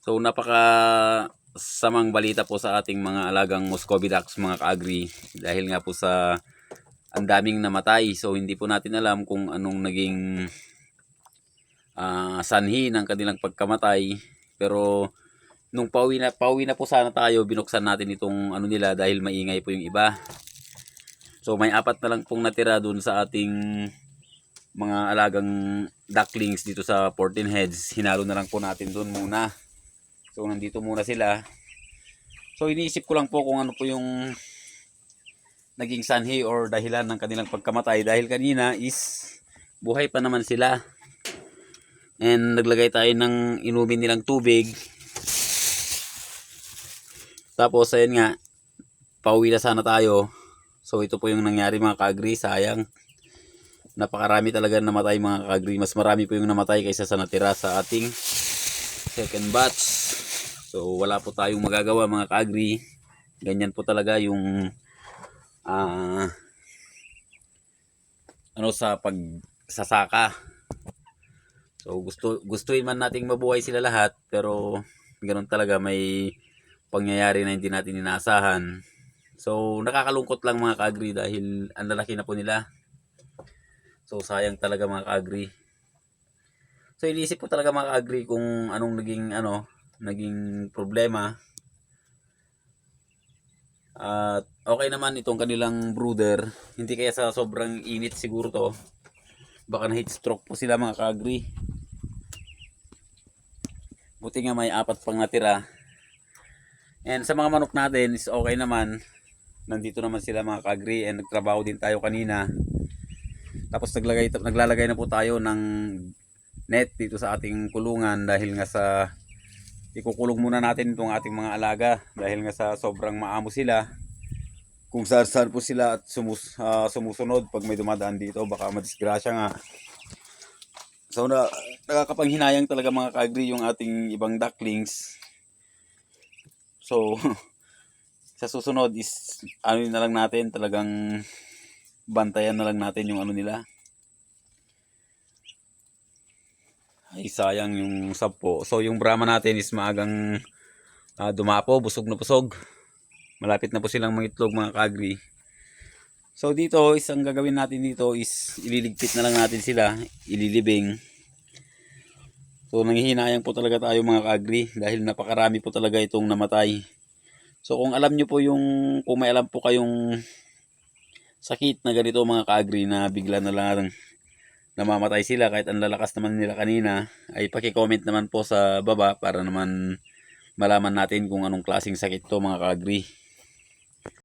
So napaka samang balita po sa ating mga alagang Muscovy ducks mga ka-agri, dahil nga po sa ang daming namatay. So hindi po natin alam kung anong naging sanhi ng kanilang pagkamatay. Pero nung pauwi na po sana tayo, binuksan natin itong ano nila dahil maingay po yung iba. So may 4 na lang pong natira dun sa ating mga alagang ducklings dito sa 14 heads. Hinalo na lang po natin dun muna. So nandito muna sila. So iniisip ko lang po kung ano po yung naging sanhi or dahilan ng kanilang pagkamatay, dahil kanina is buhay pa naman sila. And naglagay tayo ng inumin nilang tubig. Tapos ayun nga, pauwi na sana tayo. So ito po yung nangyari mga ka-agri, sayang. Napakarami talaga namatay mga ka-agri. Mas marami po yung namatay kaysa sa natira sa ating second batch. So wala po tayong magagawa mga ka-agri. Ganyan po talaga yung sa pagsasaka. So gustuin man nating mabuhay sila lahat, pero ganoon talaga, may pangyayari na hindi natin inaasahan. So nakakalungkot lang mga ka-agri dahil ang lalaki na po nila. So sayang talaga mga ka-agri. So iniisip ko talaga mga ka-agri kung anong naging problema. At okay naman itong kanilang brooder. Hindi kaya sa sobrang init siguro to. Baka na heat stroke po sila mga ka-agri. Buti nga may 4 pang natira. And sa mga manok natin is okay naman. Nandito naman sila mga ka-agri, and nagtrabaho din tayo kanina. Tapos naglalagay na po tayo ng net dito sa ating kulungan, dahil nga sa ikukulong muna natin itong ating mga alaga, dahil nga sa sobrang maamo sila. Kung saan po sila at sumusunod pag may dumadaan dito, baka madisgrasya nga. So nakakapanghinayang talaga mga ka-agri yung ating ibang ducklings. So sa susunod is na lang natin, talagang bantayan na lang natin yung nila. Ay sayang yung 10. So yung Brahma natin is maagang dumapo, busog na busog. Malapit na po silang mangitlog mga ka-agri. So dito is ang gagawin natin dito is ililigpit na lang natin sila, ililibing. So nanghihinayang po talaga tayo mga ka-agri dahil napakarami po talaga itong namatay. So kung alam nyo po kung may alam po kayong sakit na ganito mga ka-agri na bigla na lang namamatay sila kahit ang lalakas naman nila kanina, ay paki-comment naman po sa baba para naman malaman natin kung anong klaseng sakit to mga ka-agri.